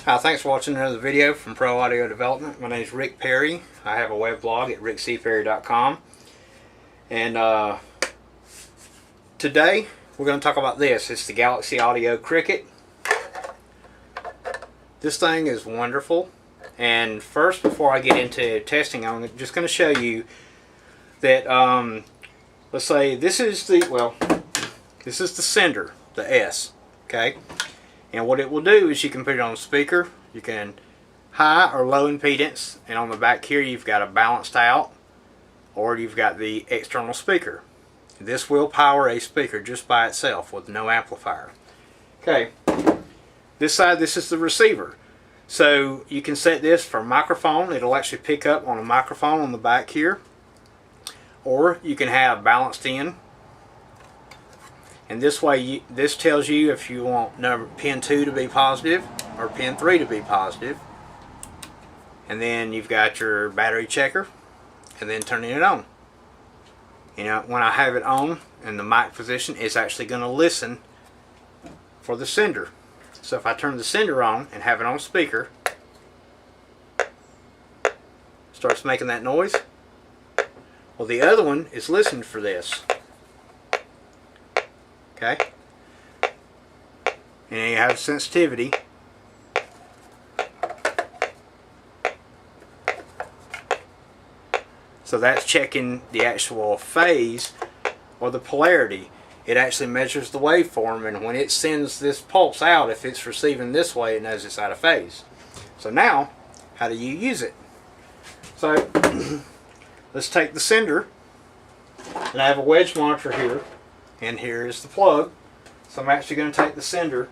Hi, thanks for watching another video from Pro Audio Development. My name is Rick Perry. I have a web blog at rickcperry.com. And today we're going to talk about this. It's the Galaxy Audio Cricket. This thing is wonderful. And first, before I get into testing, I'm just going to show you that, let's say this is the sender, the S, okay? And what it will do is you can put it on a speaker. You can high or low impedance, and on the back here you've got a balanced out, or you've got the external speaker. This will power a speaker just by itself with no amplifier. Okay, this side, this is the receiver. So you can set this for microphone. It'll actually pick up on a microphone on the back here, or you can have balanced in. And this way, this tells you if you want pin 2 to be positive or pin 3 to be positive. And then you've got your battery checker, and then turning it on. You know, when I have it on in the mic position, it's actually going to listen for the sender. So if I turn the sender on and have it on speaker, starts making that noise. Well, the other one is listening for this. Okay, and you have sensitivity. So that's checking the actual phase or the polarity. It actually measures the waveform, and when it sends this pulse out, if it's receiving this way, it knows it's out of phase. So now, how do you use it? So let's take the sender, and I have a wedge monitor here. And here is the plug. So I'm actually going to take the sender,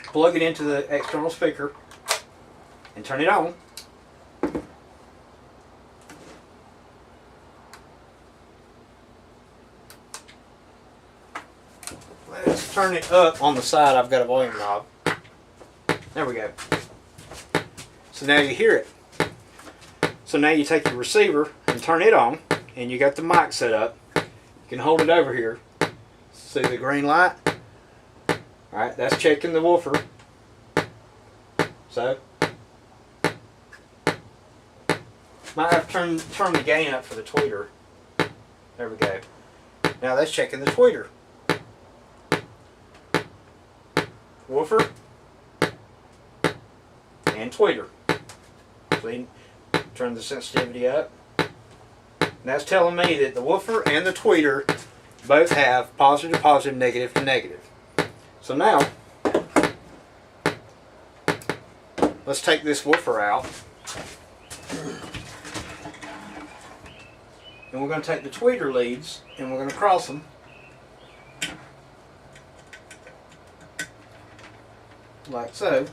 plug it into the external speaker, and turn it on. Let's turn it up on the side. I've got a volume knob. There we go. So now you hear it. So now you take your receiver and turn it on, and you got the mic set up. You can hold it over here. See the green light? Alright, that's checking the woofer. So, might have to turn the gain up for the tweeter. There we go. Now that's checking the tweeter. Woofer and tweeter. See? Turn the sensitivity up. And that's telling me that the woofer and the tweeter both have positive to positive, negative to negative. So now, let's take this woofer out. And we're going to take the tweeter leads and we're going to cross them. Like so.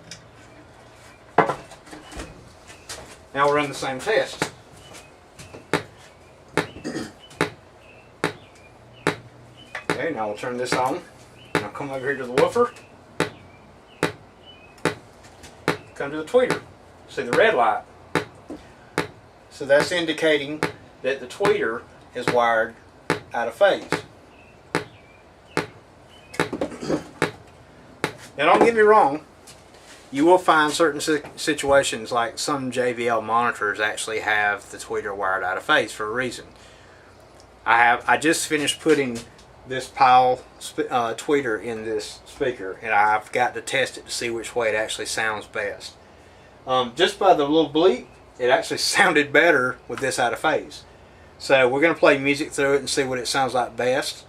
Now we'll run the same test. Okay, now we'll turn this on. Now come over here to the woofer. Come to the tweeter. See the red light. So that's indicating that the tweeter is wired out of phase. Now don't get me wrong. You will find certain situations, like some JBL monitors actually have the tweeter wired out of phase for a reason. I just finished putting this Powell tweeter in this speaker, and I've got to test it to see which way it actually sounds best. Just by the little bleep, it actually sounded better with this out of phase. So we're going to play music through it and see what it sounds like best.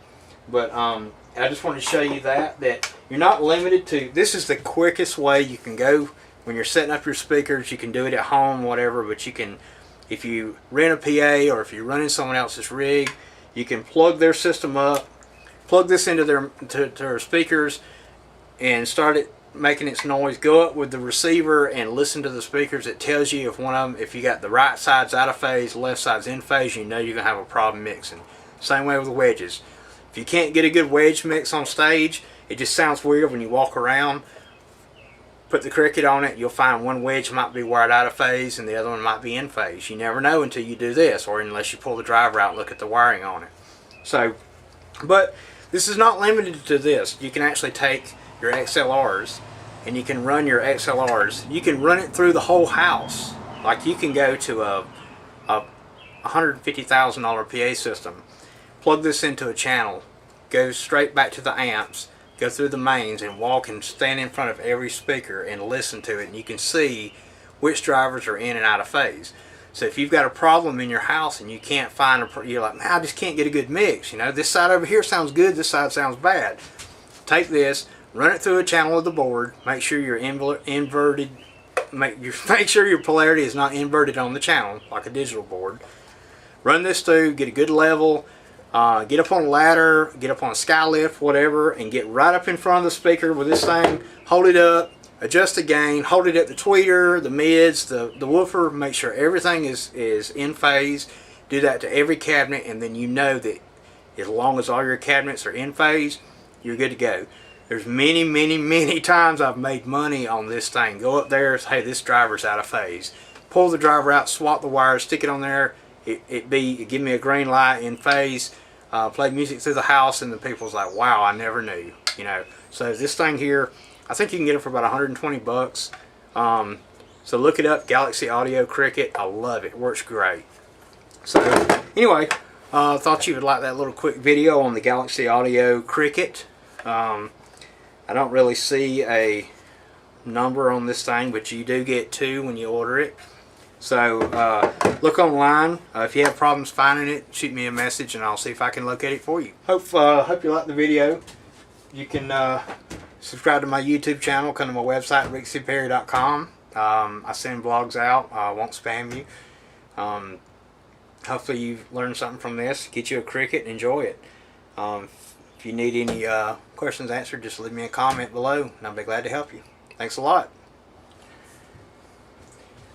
But I just wanted to show you that you're not limited to, this is the quickest way you can go when you're setting up your speakers. You can do it at home, whatever, but you can, if you rent a PA or if you're running someone else's rig, you can plug their system up, plug this into their speakers, and start it making its noise. Go up with the receiver and listen to the speakers. It tells you if one of them, if you got the right side's out of phase, left side's in phase, you know you're gonna have a problem mixing. Same way with the wedges. If you can't get a good wedge mix on stage, it just sounds weird when you walk around. Put the Cricket on it, you'll find one wedge might be wired out of phase and the other one might be in phase. You never know until you do this, or unless you pull the driver out and look at the wiring on it. So, but this is not limited to this. You can actually take your XLRs and you can run your XLRs. You can run it through the whole house. Like you can go to a $150,000 PA system, plug this into a channel, go straight back to the amps, go through the mains, and walk and stand in front of every speaker and listen to it, and you can see which drivers are in and out of phase. So if you've got a problem in your house and you can't find you're like, man, I just can't get a good mix. You know, this side over here sounds good, this side sounds bad. Take this, run it through a channel of the board, make sure your inverted, make sure your polarity is not inverted on the channel like a digital board. Run this through, get a good level, get up on a ladder, get up on a skylift, whatever, and get right up in front of the speaker with this thing, hold it up, adjust the gain, hold it at the tweeter, the mids, the woofer, make sure everything is in phase. Do that to every cabinet, and then you know that as long as all your cabinets are in phase, you're good to go. There's many times I've made money on this thing. Go up there, say, hey, this driver's out of phase. Pull the driver out, swap the wires, stick it on there. It give me a green light in phase. Play music through the house, and the people's like, wow, I never knew. You know, so this thing here, I think you can get it for about 120 bucks. So look it up, Galaxy Audio Cricket. I love it. Works great. So anyway, thought you would like that little quick video on the Galaxy Audio Cricket. I don't really see a number on this thing, but you do get 2 when you order it. So look online. If you have problems finding it, shoot me a message and I'll see if I can locate it for you. Hope you liked the video. You can subscribe to my YouTube channel. Come to my website, rickcperry.com. I send vlogs out. I won't spam you. Hopefully you've learned something from this. Get you a Cricket and enjoy it. If you need any questions answered, just leave me a comment below and I'll be glad to help you. Thanks a lot.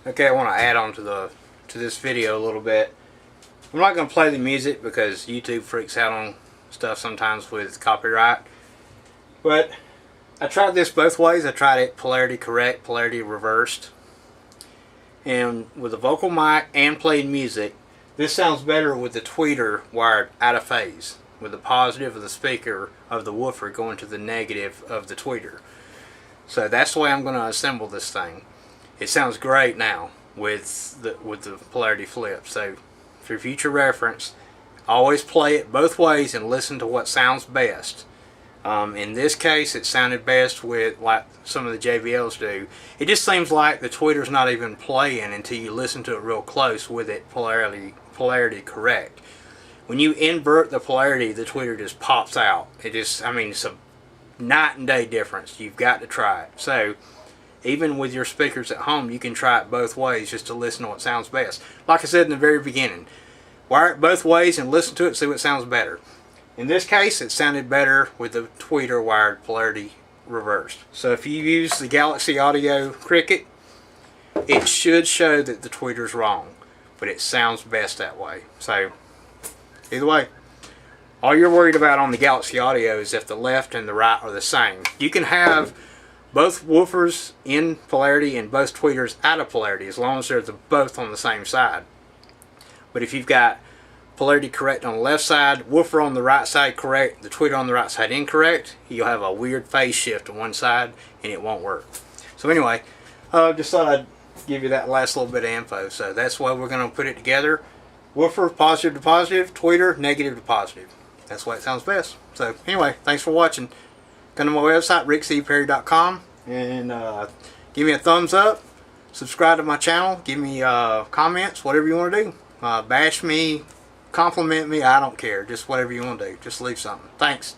Okay, I want to add on to this video a little bit. I'm not going to play the music because YouTube freaks out on stuff sometimes with copyright. But I tried this both ways. I tried it polarity correct, polarity reversed. And with the vocal mic and played music, this sounds better with the tweeter wired out of phase, with the positive of the speaker of the woofer going to the negative of the tweeter. So that's the way I'm going to assemble this thing. It sounds great now with the polarity flip. So for future reference, always play it both ways and listen to what sounds best. In this case, it sounded best with like some of the JBLs do. It just seems like the tweeter's not even playing until you listen to it real close with it polarity correct. When you invert the polarity, the tweeter just pops out. It's a night and day difference. You've got to try it. So even with your speakers at home, you can try it both ways just to listen to what sounds best. Like I said in the very beginning, wire it both ways and listen to it, see what sounds better. In this case, it sounded better with the tweeter wired polarity reversed. So if you use the Galaxy Audio Cricket, it should show that the tweeter's wrong, but it sounds best that way. So either way, all you're worried about on the Galaxy Audio is if the left and the right are the same. You can have both woofers in polarity and both tweeters out of polarity as long as they're both on the same side. But if you've got polarity correct on the left side, woofer on the right side correct, the tweeter on the right side incorrect, you'll have a weird phase shift on one side and it won't work. So anyway, just thought I'd give you that last little bit of info. So that's why we're going to put it together. Woofer positive to positive, tweeter negative to positive. That's why it sounds best. So anyway, thanks for watching. Come to my website, rickcperry.com, and give me a thumbs up, subscribe to my channel, give me comments, whatever you want to do. Bash me, compliment me, I don't care. Just whatever you want to do. Just leave something. Thanks.